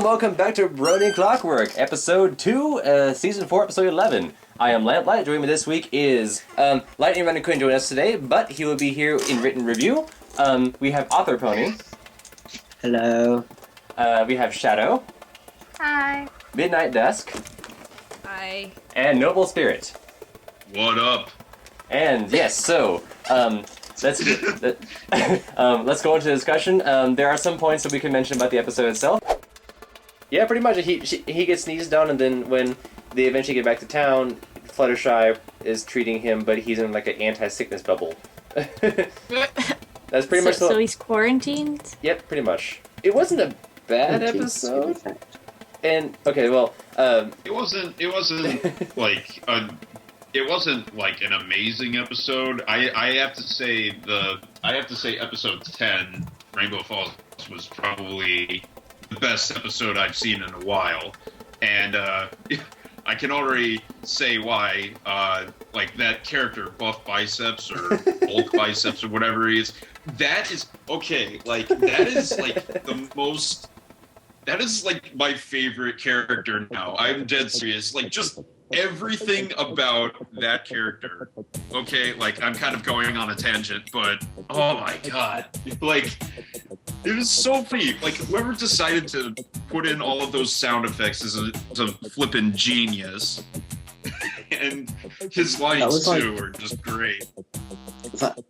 welcome back to Brony Clockwork, Episode 2, Season 4, Episode 11. I am Lamplight. Joining me this week is, Lightning Runner couldn't join us today, but he will be here in written review. We have Author Pony. Hello. We have Shadow. Hi. Midnight Dusk. Hi. And Noble Spirit. What up? And yes, so, let's go into the discussion. There are some points that we can mention about the episode itself. Yeah, pretty much. He gets sneezed on, and then when they eventually get back to town, Fluttershy is treating him, but he's in like an anti-sickness bubble. That's pretty much. So he's quarantined? Yep, pretty much. It wasn't a bad episode. And okay, well, it wasn't like it wasn't like an amazing episode. I have to say episode 10, Rainbow Falls, was probably the best episode I've seen in a while, and I can already say why. Like that character, Buff Biceps or Bulk Biceps or whatever he is. That is okay. Like that is like the most. That is like my favorite character now. I'm dead serious. Like just everything about that character. Okay, like I'm kind of going on a tangent, but oh my god. Like it was so funny. Like whoever decided to put in all of those sound effects is a flippin' genius. And his lines too are just great.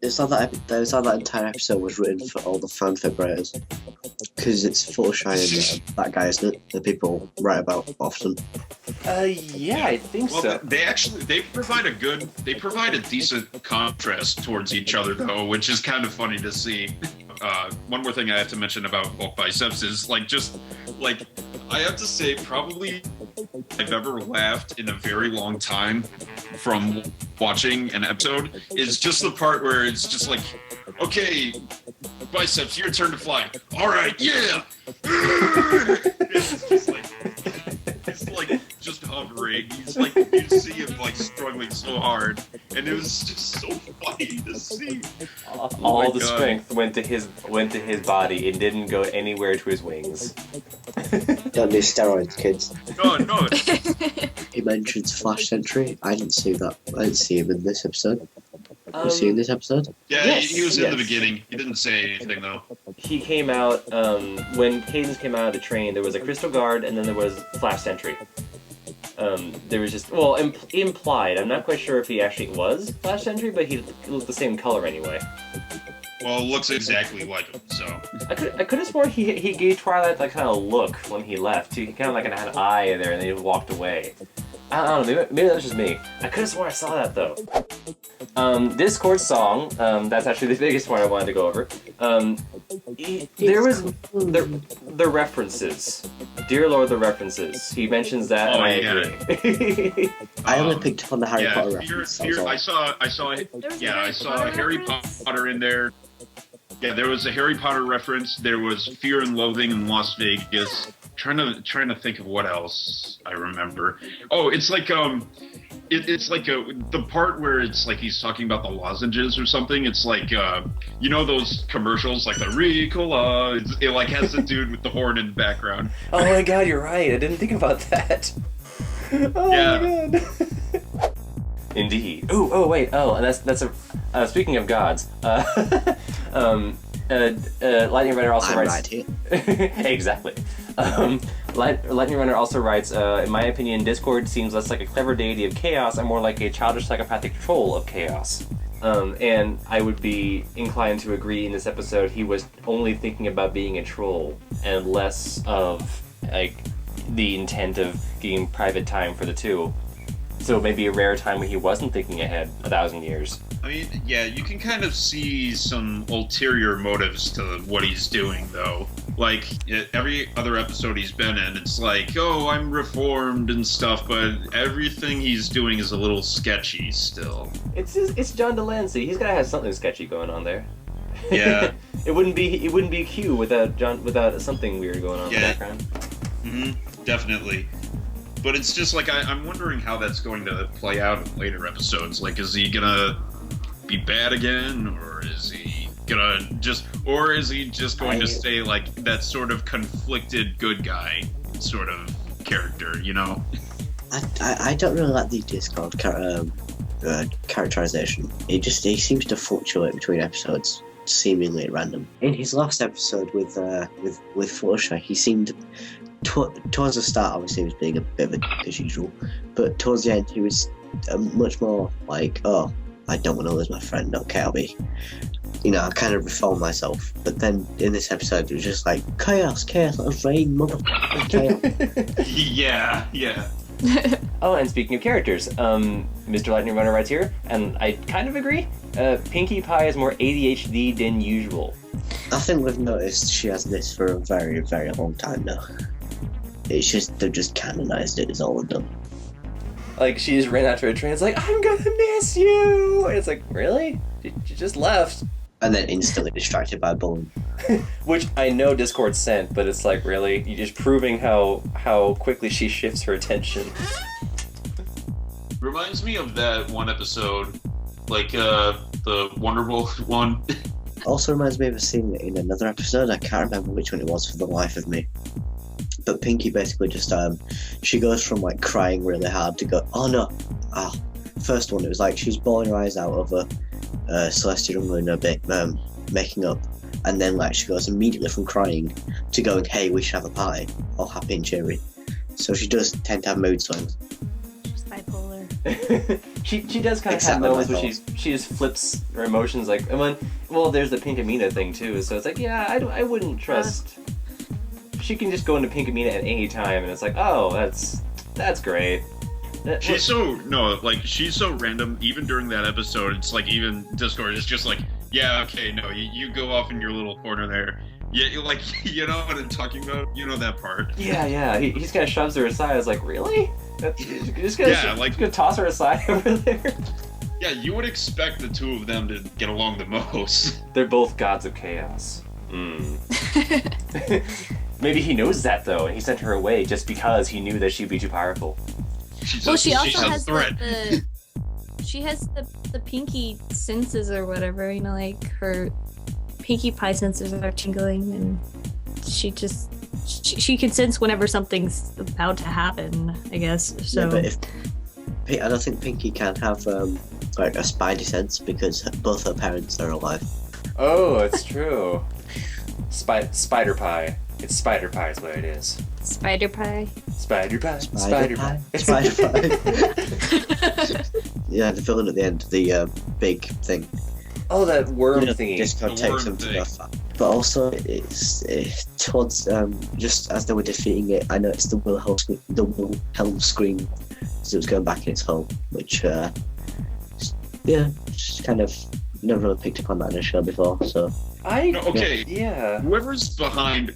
It's like that entire episode was written for all the fanfic writers, because it's foreshadowing that guy, isn't it? The people write about often. Yeah, I think so. They provide a decent contrast towards each other though, which is kind of funny to see. One more thing I have to mention about Bulk Biceps is I have to say probably I've ever laughed in a very long time from watching an episode is just the part where it's just like, okay, Biceps, your turn to fly. All right, yeah. It's like just hovering. He's like, you see him like struggling so hard, and it was just so funny to see. All the strength went to his body and didn't go anywhere to his wings. Don't do steroids, kids. No. He mentions Flash Sentry. I didn't see that. I didn't see him in this episode. Was he in this episode? Yeah, yes, he was in the beginning. He didn't say anything though. He came out when Cadence came out of the train. There was a Crystal Guard, and then there was Flash Sentry. There was just implied. I'm not quite sure if he actually was Flash Sentry, but he looked the same color anyway. Well, it looks exactly like him. So I could have sworn he gave Twilight that kind of look when he left. He kind of like had an eye there, and then he walked away. I don't know, maybe that was just me. I could have sworn I saw that, though. Discord song, that's actually the biggest point I wanted to go over. There was the references. Dear Lord, the references. He mentions that, and I agree. I only picked up on the Harry Potter reference. I saw Harry Potter in there. Yeah, there was a Harry Potter reference. There was Fear and Loathing in Las Vegas. Trying to think of what else I remember. Oh, it's like it's like the part where it's like he's talking about the lozenges or something. It's like you know those commercials like the Ricola. It like has the dude with the horn in the background. Oh my god, you're right. I didn't think about that. Oh yeah. My god. Indeed. Oh wait. Oh, and that's a. Speaking of gods. Lightning Runner also writes. Right here. Exactly. Lightning Runner also writes, in my opinion, Discord seems less like a clever deity of chaos and more like a childish psychopathic troll of chaos. And I would be inclined to agree in this episode he was only thinking about being a troll and less of like the intent of getting private time for the two. So maybe a rare time when he wasn't thinking ahead 1,000 years. I mean, yeah, you can kind of see some ulterior motives to what he's doing, though. Like, every other episode he's been in, it's like, oh, I'm reformed and stuff, but everything he's doing is a little sketchy still. It's John Delancey. He's gotta have something sketchy going on there. Yeah. It wouldn't be Q without something weird going on in the background. Mm-hmm. Definitely. But it's just like, I'm wondering how that's going to play out in later episodes. Like, is he gonna be bad again, or is he gonna just going to stay like that sort of conflicted good guy? sort of character, you know? I don't really like the Discord characterization. He seems to fluctuate between episodes, seemingly at random. In his last episode with Fluttershy, he seemed towards the start, obviously, he was being a bit of a dick as usual, but towards the end, he was much more like, oh, I don't want to lose my friend. Okay, I'll be. I kind of reformed myself. But then in this episode, it was just like, chaos, let us rain, motherfucker, chaos. Yeah. Oh, and speaking of characters, Mr. Lightning Runner writes here, and I kind of agree, Pinkie Pie is more ADHD than usual. I think we've noticed she has this for a very, very long time now. It's just, they've just canonized it, is all they've done. Like, she just ran after a train, it's like, I'm gonna miss you! And it's like, really? She just left. And then instantly distracted by a balloon. Which I know Discord sent, but it's like, really? You're just proving how quickly she shifts her attention. Reminds me of that one episode, like, the Wonderful one. Also reminds me of a scene in another episode, I can't remember which one it was for the life of me. But Pinkie basically just, she goes from, like, crying really hard to go, oh no! First one, it was like she's bawling her eyes out over Celestia and Luna making up. And then, like, she goes immediately from crying to going, hey, we should have a party. All happy and cheery. So she does tend to have mood swings. She's bipolar. she does kind of have moments where she just flips her emotions, like, well, there's the Pinkamena thing, too. So it's like, yeah, I wouldn't trust... She can just go into Pinkamena at any time, and it's like, oh, that's great. She's so random. Even during that episode, it's like, even Discord is just like, yeah, okay, no, you go off in your little corner there. Yeah, like, you know what I'm talking about? You know that part. Yeah. He just kind of shoves her aside. I was like, really? Just gonna toss her aside over there. Yeah, you would expect the two of them to get along the most. They're both gods of chaos. Maybe he knows that, though, and he sent her away just because he knew that she'd be too powerful. She also has she has the Pinkie senses or whatever, like her Pinkie Pie senses are tingling, and she can sense whenever something's about to happen, I guess. So. Yeah, but I don't think Pinkie can have like a spidey sense because both her parents are alive. Oh, it's true. Spider Pie. It's Spider Pie is what it is. Spider Pie. Spider Pie. Spider Pie. Yeah, the villain at the end, the big thing. Oh, that worm thingy. Discord takes them to go far. But also, it's towards just as they were defeating it, I noticed the Wilhelm scream as it was going back in its hole, which just kind of never really picked up on that in a show before. So yeah. Whoever's behind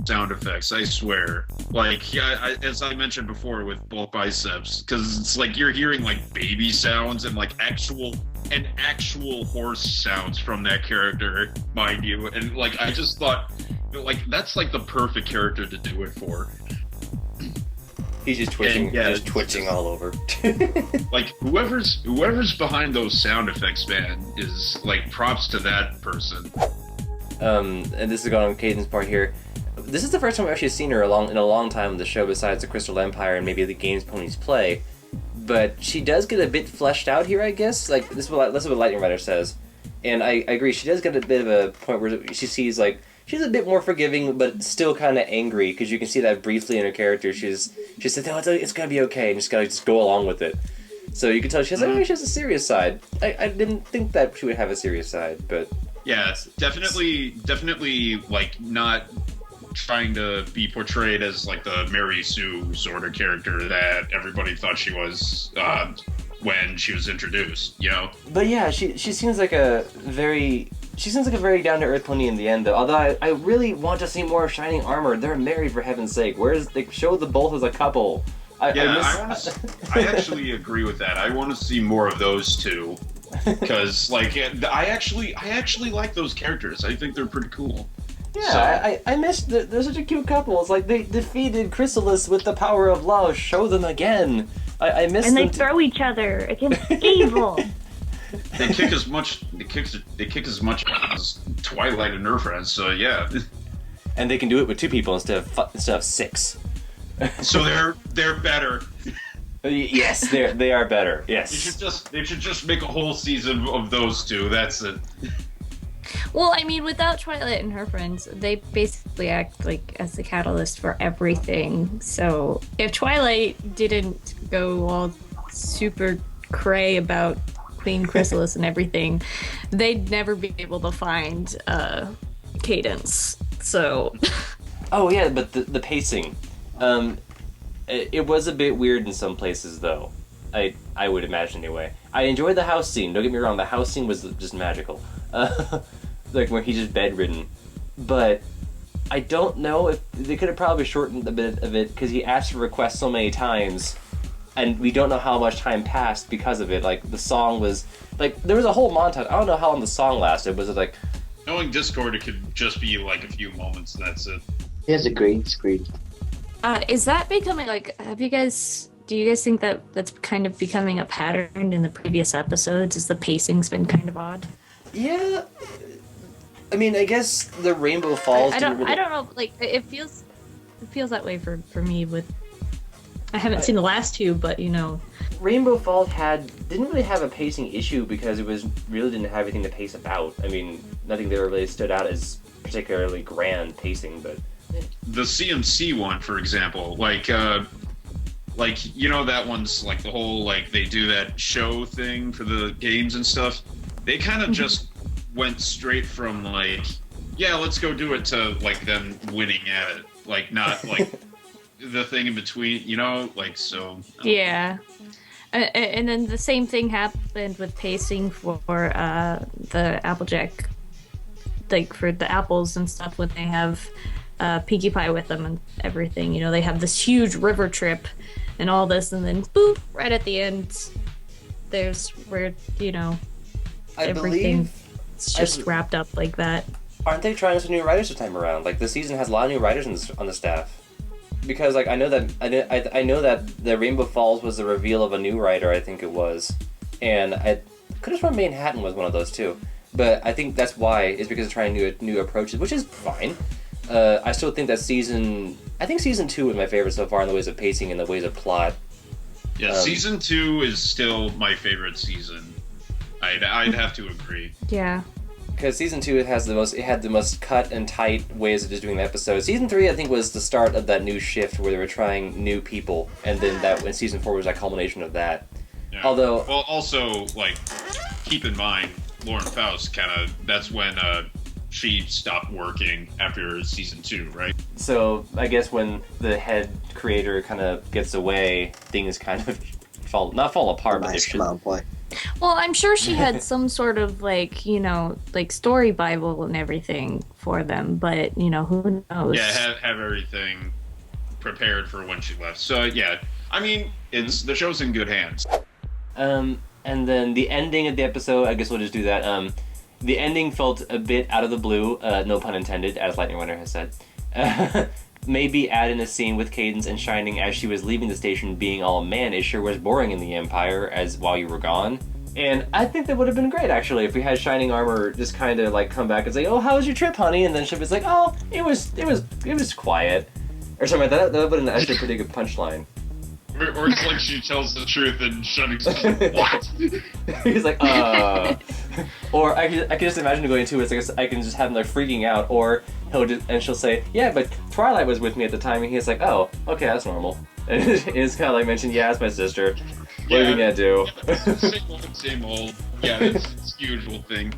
sound effects, I swear. Like, as I mentioned before with both biceps, because it's like you're hearing like baby sounds and like actual horse sounds from that character, mind you. And like, I just thought, like, that's like the perfect character to do it for. He's just twitching, twitching all over. Like, whoever's behind those sound effects, man, is like, props to that person. And this is going on Caden's part here. This is the first time I've actually seen her in a long time on the show, besides the Crystal Empire and maybe the games ponies play. But she does get a bit fleshed out here, I guess. Like, this is what Lightning Rider says. And I agree, she does get a bit of a point where she sees, like, she's a bit more forgiving, but still kind of angry, because you can see that briefly in her character. She said, no, it's gonna be okay, and just gotta go along with it. So you can tell she has a serious side. I didn't think that she would have a serious side, but... Yeah, definitely, like, not trying to be portrayed as, like, the Mary Sue sort of character that everybody thought she was when she was introduced, you know? But yeah, she seems like a very down-to-earth pony in the end, though. Although I really want to see more of Shining Armor. They're married, for heaven's sake. They show the both as a couple. I actually agree with that. I want to see more of those two. Because, like, I actually like those characters. I think they're pretty cool. Yeah, so. I missed they're such a cute couple. It's like they defeated Chrysalis with the power of love. Show them again. I missed them. And they throw each other against evil. They kick as much as Twilight and her friends. So yeah. and they can do it with 2 people instead of 6. So they're better. Yes, they are better. Yes. They should just make a whole season of those 2. That's it. Well, I mean, without Twilight and her friends, they basically act like as the catalyst for everything. So if Twilight didn't go all super cray about Queen Chrysalis and everything, they'd never be able to find Cadence. So. Oh yeah, but the pacing, it was a bit weird in some places though. I would imagine anyway. I enjoyed the house scene. Don't get me wrong, the house scene was just magical. Like where he's just bedridden. But I don't know if they could have probably shortened a bit of it because he asked for requests so many times, and we don't know how much time passed because of it. Like the song was like there was a whole montage. I don't know how long the song lasted. Was it like? Knowing Discord, it could just be like a few moments and that's it. He has a green screen. Is that becoming like? Do you guys think that that's kind of becoming a pattern in the previous episodes? Is the pacing's been kind of odd? Yeah. I mean, I guess the Rainbow Falls. I don't know. Like it feels that way for me. With I haven't seen the last 2, but you know, Rainbow Falls didn't really have a pacing issue because it really didn't have anything to pace about. I mean, nothing there really stood out as particularly grand pacing, but the CMC one, for example, like you know that one's like the whole like they do that show thing for the games and stuff. They kind of just went straight from like, yeah, let's go do it to like them winning at it, like not like the thing in between, you know, like so. Yeah. And then the same thing happened with pacing for the Applejack, like for the apples and stuff when they have Pinkie Pie with them and everything. You know, they have this huge river trip and all this, and then boop, right at the end, there's where, you know, everything's just wrapped up like that. Aren't they trying some new writers this time around? Like this season has a lot of new writers on the staff. Because like I know that the Rainbow Falls was the reveal of a new writer, I think it was, and I could have sworn Manhattan was one of those too. But I think that's why is because they're trying new approaches, which is fine. I still think that season 2 was my favorite so far in the ways of pacing and the ways of plot. Yeah, season 2 is still my favorite season. I'd have to agree. Yeah. Because season 2 had the most cut and tight ways of just doing the episodes. Season 3 I think was the start of that new shift where they were trying new people, and then when season 4 was a culmination of that. Yeah. Although, well, also like keep in mind, Lauren Faust that's when she stopped working after season 2, right? So I guess when the head creator kind of gets away, things kind of not fall apart, but they should. Well, I'm sure she had some sort of like, you know, like story Bible and everything for them, but you know, who knows? Yeah, have everything prepared for when she left. So yeah, I mean, the show's in good hands. And then the ending of the episode, I guess we'll just do that. The ending felt a bit out of the blue, no pun intended, as Lightning Runner has said. Maybe add in a scene with Cadence and Shining as she was leaving the station being all, man, it sure was boring in the Empire as while you were gone. And I think that would have been great, actually, if we had Shining Armor just kind of like come back and say, oh, how was your trip, honey? And then she was like, oh, it was quiet. Or something like that. That would have been actually a pretty good punchline. Or it's like she tells the truth and Shining's like, what? He's like, Or I can just imagine going into it. It's like I can just have him like freaking out, or she'll say, yeah, but Twilight was with me at the time, and he's like, oh, okay, that's normal. And it's kind of like mentioned, yeah, it's my sister. What are we gonna do? Same old. Yeah, it's the usual thing.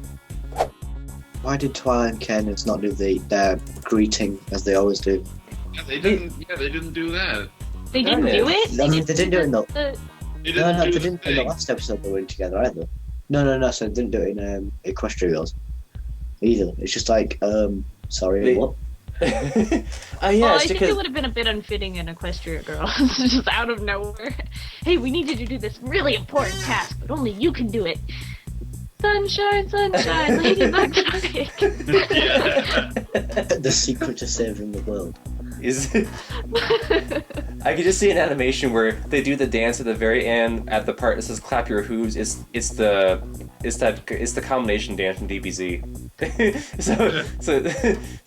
Why did Twilight and Cadence not do their greeting as they always do? Yeah, they didn't do that. They didn't do it? I mean, they didn't do it in the... They didn't in the last episode they were in together either. No, so they didn't do it in Equestrials either. It's just like, sorry, what? Yeah, well, I think it would have been a bit unfitting in Equestria Girl. Just out of nowhere. Hey, we need you to do this really important task, but only you can do it. Sunshine, ladybug tonic. The secret to saving the world. is I could just see an animation where they do the dance at the very end at the part that says "clap your hooves." It's the combination dance from DBZ. so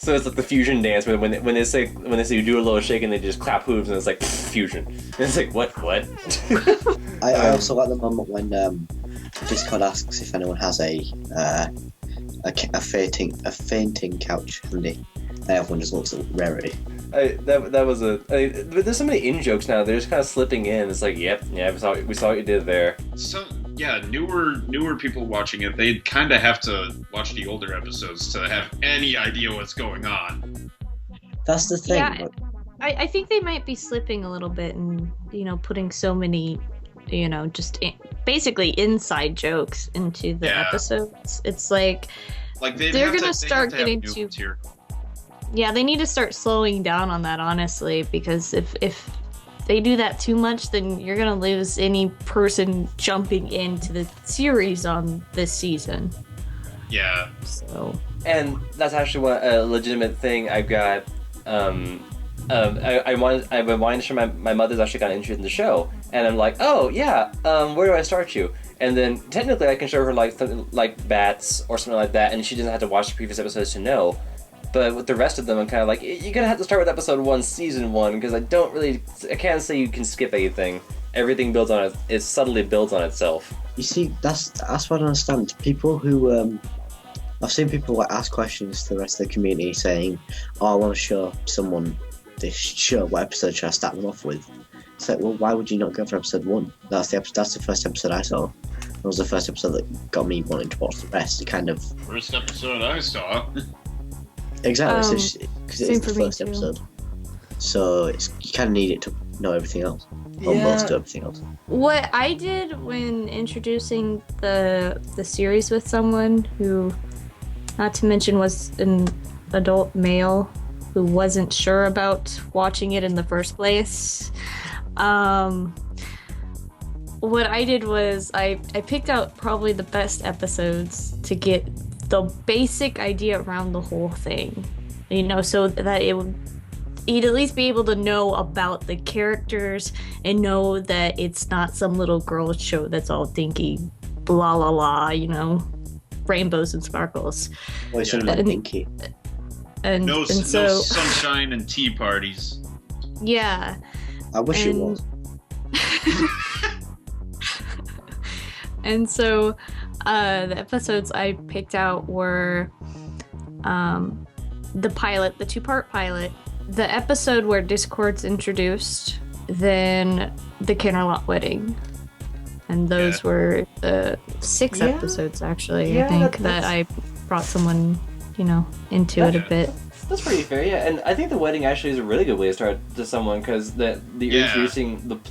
it's like the fusion dance when they say you do a little shake and they just clap hooves and it's like fusion. And it's like what? I also like the moment when Discord asks if anyone has a fainting couch handy. Everyone just looks at Rarity. There's so many in jokes now. They're just kind of slipping in. It's like, we saw what you did there. So yeah, newer people watching it, they kind of have to watch the older episodes to have any idea what's going on. That's the thing. Yeah, I think they might be slipping a little bit and putting so many basically inside jokes into the episodes. It's like they're gonna start getting too. Yeah, they need to start slowing down on that, honestly, because if they do that too much, then you're gonna lose any person jumping into the series on this season. Yeah. So. And that's actually a legitimate thing. I've got. I've been wanting to show my mother's actually got interested in the show, and I'm like, oh yeah, where do I start you? And then technically I can show her like something like Bats or something like that, and she doesn't have to watch the previous episodes to know. But with the rest of them, I'm kind of like, you're gonna have to start with episode 1, season 1, because I can't say you can skip anything. Everything builds on it subtly builds on itself. You see, that's what I don't understand. People who I've seen people ask questions to the rest of the community saying, "Oh, I want to show someone this show. What episode should I start them off with?" It's like, well, why would you not go for episode 1? That's the first episode I saw. It was the first episode that got me wanting to watch the rest. It kind of first episode I saw. Exactly, because it is the first too. episode. So you kind of need it to know everything else, or most of everything else. What I did when introducing the series with someone who, not to mention, was an adult male who wasn't sure about watching it in the first place. What I did was I picked out probably the best episodes to get the basic idea around the whole thing, so that he'd at least be able to know about the characters and know that it's not some little girl show that's all dinky, blah la la, rainbows and sparkles. Well, it's not dinky. And no so sunshine and tea parties. Yeah. I wish it was. And so the episodes I picked out were the pilot, the 2-part pilot, the episode where Discord's introduced, then the Kinderlot wedding. And those were the 6 episodes, actually, I think, that I brought someone, into it a bit. That's pretty fair, yeah. And I think the wedding actually is a really good way to start to someone, because you're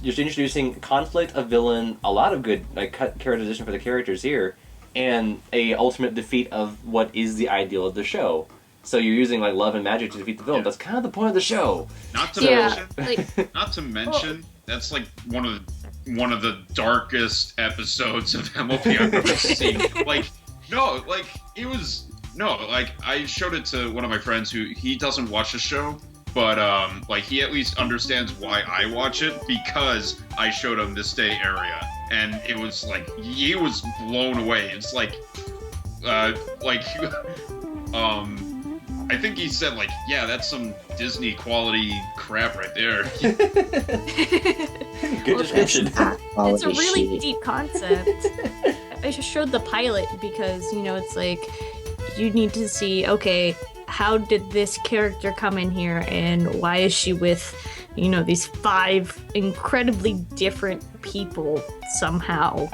introducing conflict, a villain, a lot of good characterization for the characters here, and a ultimate defeat of what is the ideal of the show. So you're using love and magic to defeat the villain. Yeah. That's kind of the point of the show. Not to mention, that's one of the darkest episodes of MLP I've ever seen. I showed it to one of my friends who he doesn't watch the show, but he at least understands why I watch it, because I showed him this day area, and it was he was blown away. It's I think he said that's some Disney quality crap right there. Good description. It's a really deep concept. I just showed the pilot because it's you need to see, okay, how did this character come in here, and why is she with these 5 incredibly different people somehow,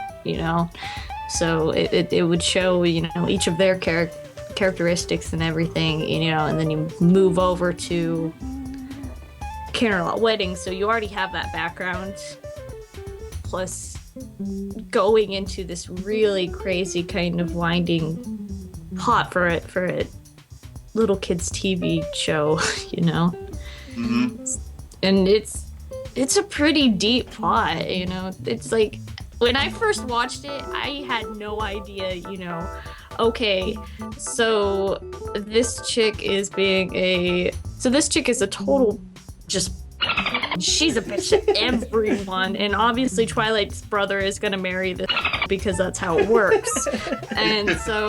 so it would show each of their characteristics and everything, and then you move over to Kinderlot wedding, so you already have that background, plus going into this really crazy kind of winding plot for a little kids TV show, Mm-hmm. And it's a pretty deep plot, it's when I first watched it, I had no idea, okay, so this chick is a total just she's a bitch to everyone, and obviously Twilight's brother is gonna marry this because that's how it works. And so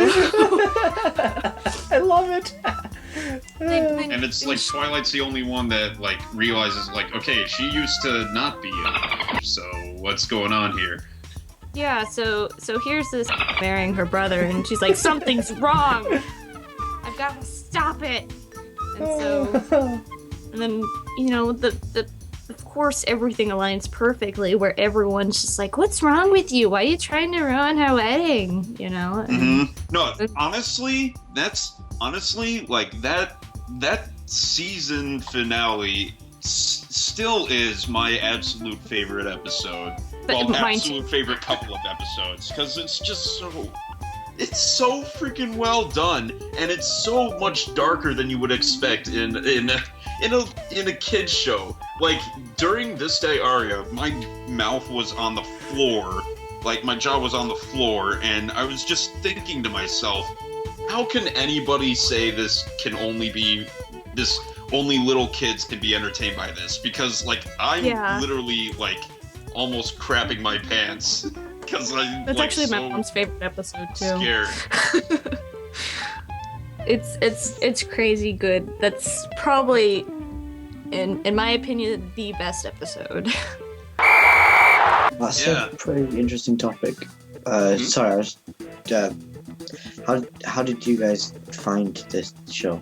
I love it. And it's like Twilight's the only one that like realizes like, okay, she used to not be in, so what's going on here? yeah, so here's this marrying her brother, and she's like, something's wrong. I've got to stop it. And so, and then of course everything aligns perfectly, where everyone's just like, what's wrong with you? Why are you trying to ruin her wedding? You know? No, honestly, like that season finale still is my absolute favorite episode. Well, absolute favorite couple of episodes, because it's just so freaking well done, and it's so much darker than you would expect in a kid's show. Like, during This Day Aria, my mouth was on the floor, like my jaw was on the floor, and I was just thinking to myself, how can anybody say only little kids can be entertained by this? Because like I'm literally like almost crapping my pants because that's like, actually so my mom's favorite episode too. Scared. It's crazy good. That's probably in my opinion the best episode. That's a pretty interesting topic. Sorry, I was, how did you guys find this show?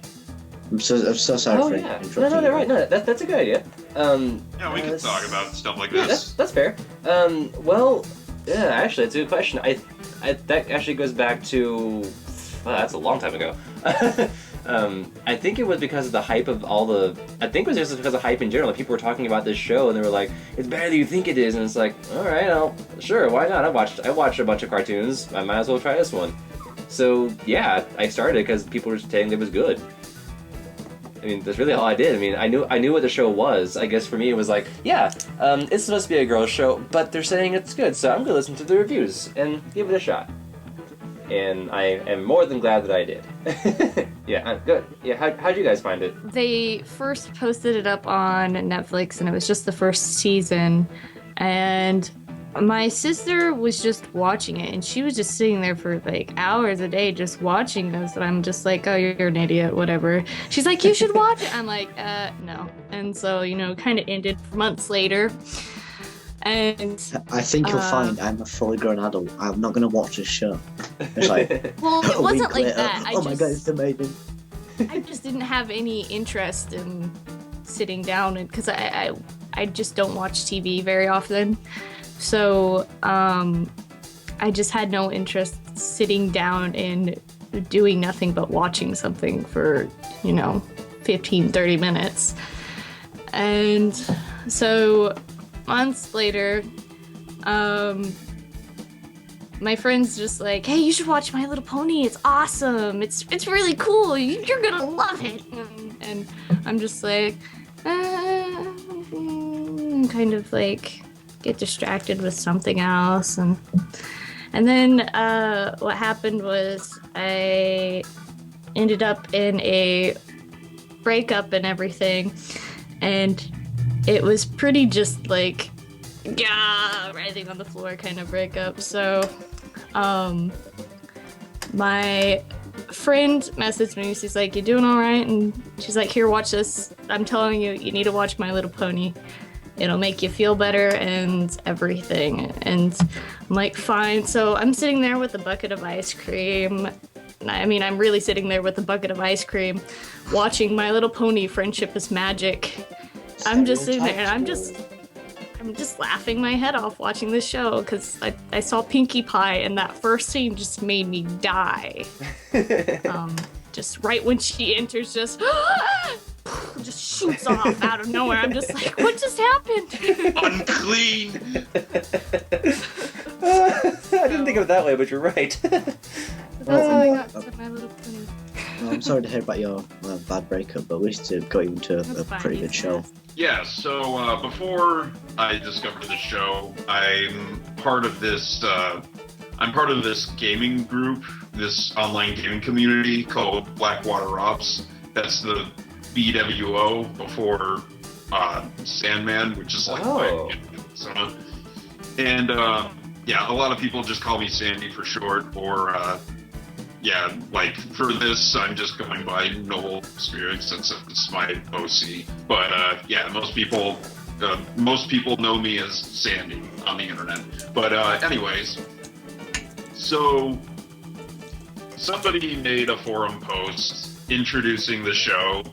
I'm so sorry for interrupting. No, they're right. No, that's a good idea. Yeah, we can talk about stuff like this. That's fair. Well, yeah, actually, it's a good question. I that actually goes back to that's a long time ago. I think it was because of the hype of all the. I think it was just because of hype in general. Like, people were talking about this show, and they were like, "It's better than you think it is," and it's like, "All right, sure, why not? I watched a bunch of cartoons. I might as well try this one." So yeah, I started because people were saying it was good. I mean, that's really all I did. I mean, I knew what the show was. I guess for me, it was like, it's supposed to be a girls' show, but they're saying it's good, so I'm gonna listen to the reviews and give it a shot. And I am more than glad that I did. Yeah, good. Yeah, how'd you guys find it? They first posted it up on Netflix, and it was just the first season. And my sister was just watching it, and she was just sitting there for like hours a day just watching this. And I'm just like, oh, you're an idiot, whatever. She's like, you should watch it. I'm like, no. And so, kind of ended months later. And I think you'll find I'm a fully grown adult. I'm not going to watch this show. It's like, well, it wasn't like that. My god, it's amazing. I just didn't have any interest in sitting down, and because I just don't watch TV very often. So I just had no interest sitting down and doing nothing but watching something for 15-30 minutes. And so months later, my friend's just like, hey, you should watch My Little Pony. It's awesome. It's really cool. You're gonna love it. And I'm just like, kind of like get distracted with something else. And then what happened was I ended up in a breakup and everything. And it was pretty just like, writhing on the floor kind of breakup. So, my friend messaged me. She's like, you doing all right? And she's like, here, watch this. I'm telling you, you need to watch My Little Pony. It'll make you feel better and everything. And I'm like, fine. So I'm sitting there with a bucket of ice cream. I mean, I'm really sitting there with a bucket of ice cream, watching My Little Pony, Friendship is Magic. I'm just sitting there, and I'm just laughing my head off watching this show because I saw Pinkie Pie, and that first scene just made me die. Just right when she enters, just shoots off out of nowhere. I'm just like, what just happened? Unclean. I didn't think of it that way, but you're right. That's how I got to My Little Pony. Well, I'm sorry to hear about your bad breakup, but at least it got you into a pretty good show. Yeah, so before I discovered the show, I'm part of this gaming group, this online gaming community called Blackwater Ops. That's the BWO before Sandman, which is like Oh. my persona. And yeah, a lot of people just call me Sandy for short, or yeah, like for this, I'm just going by Noble Spirit since it's my OC. But yeah, most people know me as Sandy on the internet. But anyways, so somebody made a forum post introducing the show,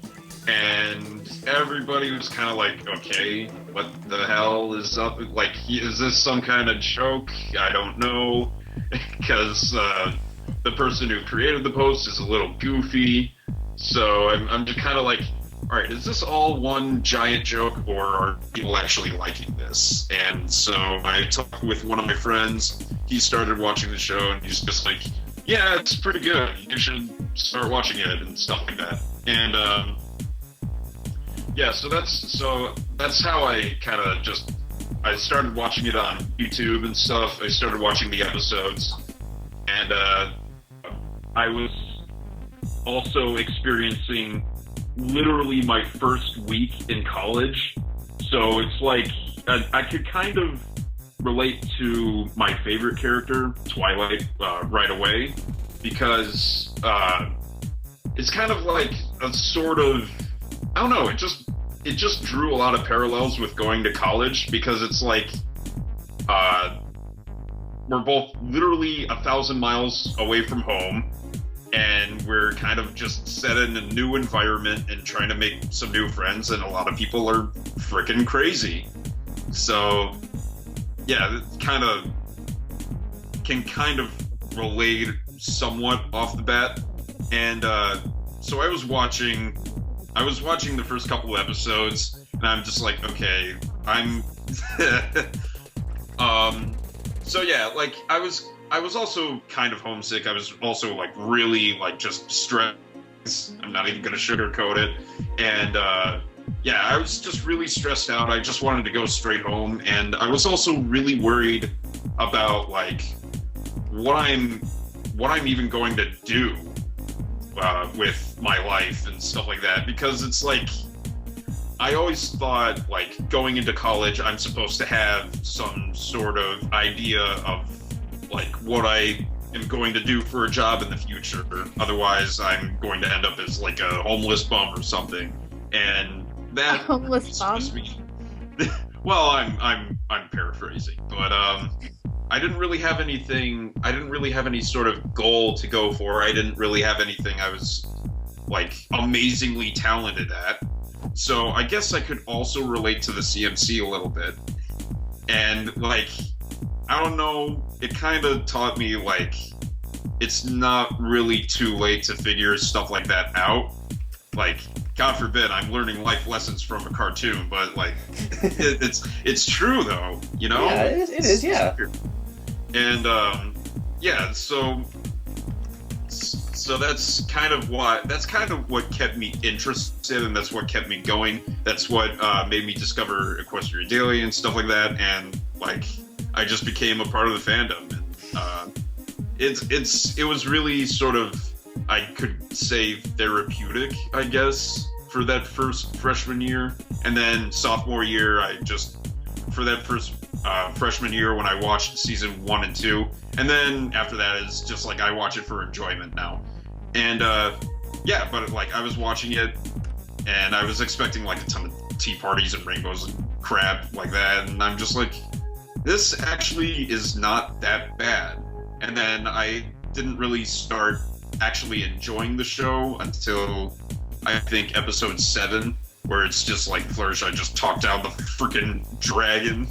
and everybody was kind of like, okay, what the hell is up? Like, is this some kind of joke? I don't know. Because the person who created the post is a little goofy. So I'm just kind of like, all right, is this all one giant joke, or are people actually liking this? And so I talked with one of my friends. He started watching the show, and he's just like, yeah, it's pretty good. You should start watching it and stuff like that. And yeah, so that's how I kind of I started watching it on YouTube and stuff. I started watching the episodes, and I was also experiencing literally my first week in college. So it's like I could kind of relate to my favorite character, Twilight, right away, because it's kind of like a sort of, I don't know, it just drew a lot of parallels with going to college, because it's like we're both literally 1,000 miles away from home, and we're kind of just set in a new environment and trying to make some new friends, and a lot of people are freaking crazy. So yeah, it can kind of relate somewhat off the bat. And so I was watching the first couple of episodes, and I'm just like, okay, so yeah, like I was also kind of homesick. I was also like really like just stressed. I'm not even gonna sugarcoat it. And yeah, I was just really stressed out. I just wanted to go straight home, and I was also really worried about like what I'm even going to do with my life and stuff like that, because it's like I always thought like going into college I'm supposed to have some sort of idea of like what I am going to do for a job in the future. Otherwise I'm going to end up as like a homeless bum or something. And that homeless bum. Well, I'm paraphrasing, but I didn't really have anything. I didn't really have any sort of goal to go for. I didn't really have anything I was like amazingly talented at. So I guess I could also relate to the CMC a little bit. And like, I don't know, it kind of taught me like it's not really too late to figure stuff like that out. Like, God forbid I'm learning life lessons from a cartoon, but like it's true though, you know? Yeah, it is, yeah. And yeah, so that's kind of what kept me interested, and that's what kept me going. That's what made me discover Equestria Daily and stuff like that, and like I just became a part of the fandom. And it was really sort of, I could say, therapeutic, I guess, for that first freshman year. And then sophomore year, for that first freshman year when I watched season 1 and 2. And then after that, it's just like I watch it for enjoyment now. And yeah, but like I was watching it and I was expecting like a ton of tea parties and rainbows and crap like that. And I'm just like, this actually is not that bad. And then I didn't really start actually enjoying the show until I think episode 7, where it's just like Fluttershy just talked down the freaking dragon.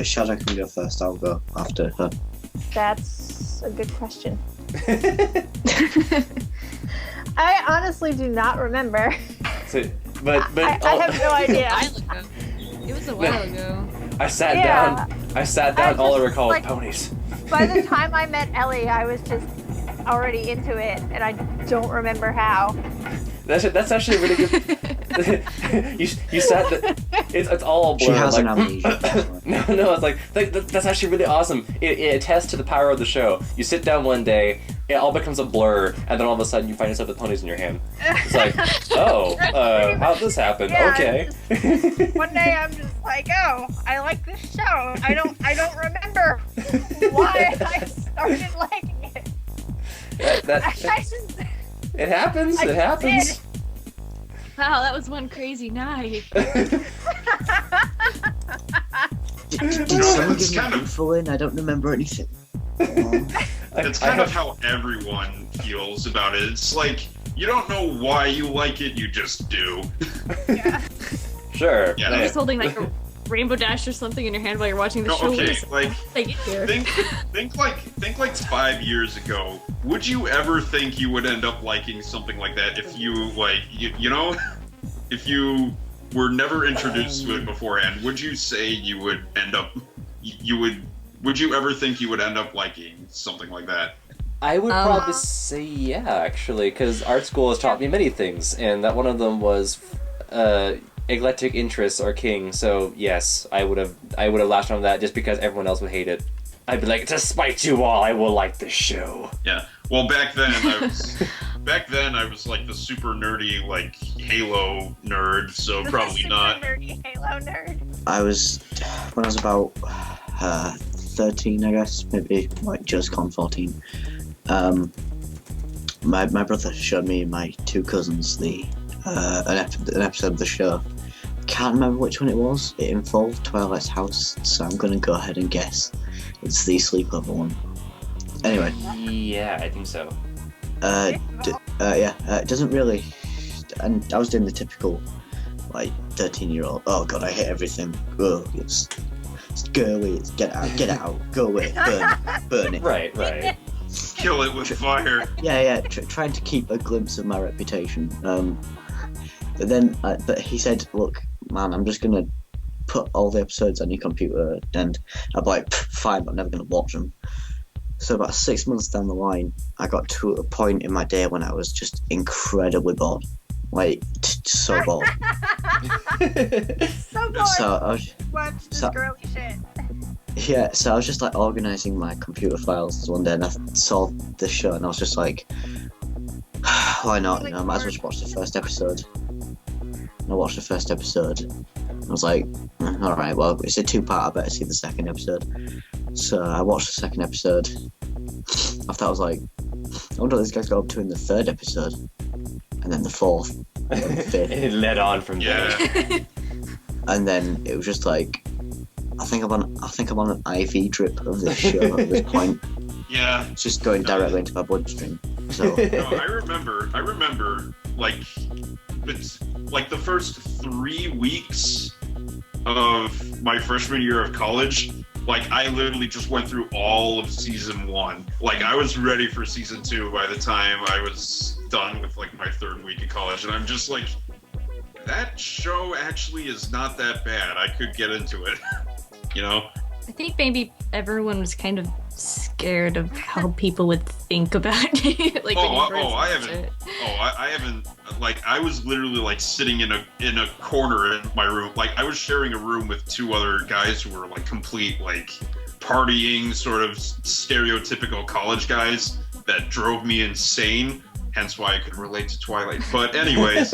Shadow can go first. I'll go after her. That's a good question. I honestly do not remember. So, but I have no idea. It was a while ago. I sat down. All I recall was ponies. By the time I met Ellie, I was just already into it, and I don't remember how. That's actually really good. you said that it's all a blur. She has like, an amnesia. No, it's like that's actually really awesome. It attests to the power of the show. You sit down one day, it all becomes a blur, and then all of a sudden you find yourself with ponies in your hand. It's like, oh, how'd this happen? Yeah, Okay. One day I'm just like, oh, I like this show. I don't remember why I started liking it. I just, it happens. I It happens. did. Wow, that was one crazy night. Did No, someone it's give me kind of- info in? I don't remember anything. It's kind of how everyone feels about it. It's like, you don't know why you like it, you just do. Yeah. Sure. Yeah. You're just holding like a Rainbow Dash or something in your hand while you're watching the No, show. okay, What like, did I get here? think like 5 years ago. Would you ever think you would end up liking something like that if you like you know, if you were never introduced to it beforehand? Would you say you would end up would you ever think you would end up liking something like that? I would probably say yeah, actually, because art school has taught me many things, and that one of them was eclectic interests are king. So yes, I would have latched on that just because everyone else would hate it. I'd be like, despite you all, I will like this show. Yeah. Well, back then I was like the super nerdy like Halo nerd, so probably Super not. nerdy Halo nerd. When I was about 13, I guess, maybe like just gone 14. My brother showed me and my two cousins an episode of the show. Can't remember which one it was. It involved Twilight's house, so I'm gonna go ahead and guess it's the sleepover one. Anyway, Yeah, I think so. it doesn't really. And I was doing the typical, like 13-year-old. Oh god, I hate everything. Oh, it's go away. It's get out, go away, burn it. Right. Kill it with fire. Yeah, trying to keep a glimpse of my reputation. But then, but he said, "Look, man, I'm just gonna put all the episodes on your computer," and I'm like, "Fine, but I'm never gonna watch them." So about 6 months down the line, I got to a point in my day when I was just incredibly bored, like so bored. So bored. So I was, Watch this so- girly shit. yeah, so I was just like organizing my computer files one day, and I saw this show, and I was just like, why not? You know, I might as well just watch the first episode. And I watched the first episode. I was like, all right, well, it's a 2-part. I better see the second episode. So I watched the second episode. After I was like, I wonder what this guy's got up to in the third episode, and then the fourth, and then the fifth, It led on from there. Yeah. and then it was just like, I think I'm on an IV drip of this show at this point. Yeah. It's just going directly into my bloodstream. So No, I remember like it's like the first 3 weeks of my freshman year of college, like I literally just went through all of season 1. Like I was ready for season 2 by the time I was done with like my 3rd week of college, and I'm just like, that show actually is not that bad. I could get into it. You know? I think maybe everyone was kind of scared of how people would think about it. Like, when you first I watch haven't. it. I haven't. Like, I was literally like sitting in a corner in my room. Like, I was sharing a room with 2 other guys who were like complete like partying, sort of stereotypical college guys that drove me insane. Hence why I could relate to Twilight. But anyways,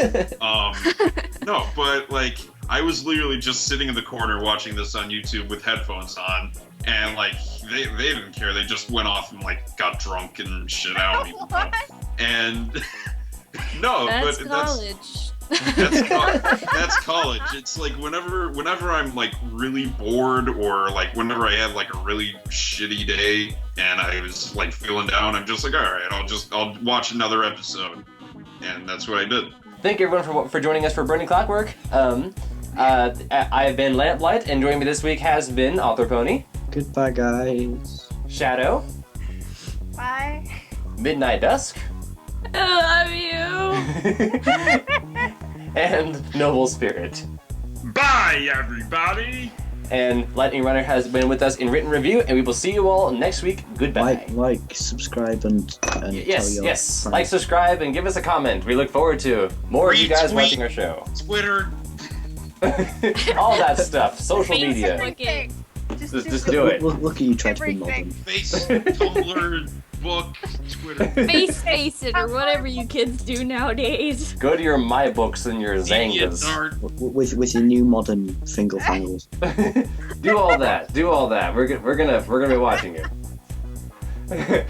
no, but like I was literally just sitting in the corner watching this on YouTube with headphones on, and like they didn't care. They just went off and like got drunk and shit. I don't even know. And no, That's but college. that's college. It's like whenever I'm like really bored, or like whenever I had like a really shitty day and I was like feeling down, I'm just like, all right, I'll watch another episode, and that's what I did. Thank you everyone for joining us for Brony Clockwork. I've been Lamplight, and joining me this week has been Author Pony, goodbye, guys. Shadow, Bye. Midnight Dusk, I love you. and Noble Spirit. Bye, everybody. And Lightning Runner has been with us in written review, and we will see you all next week. Goodbye. Like, subscribe, and yes, tell your yes. friends. Like, subscribe, and give us a comment. We look forward to more of you guys Retweet. watching our show. Twitter. All that stuff. Social Facebook. media. Everything. Just do it. Look at you trying to be Everything. modern. Face, Tumblr, book, Twitter. Face it, or whatever you kids do nowadays. Go to your My Books and your Zangas. With your new modern fingle fangles. Do all that. Do all that. We're gonna be watching you.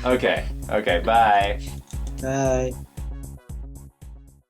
Okay. Bye. Bye.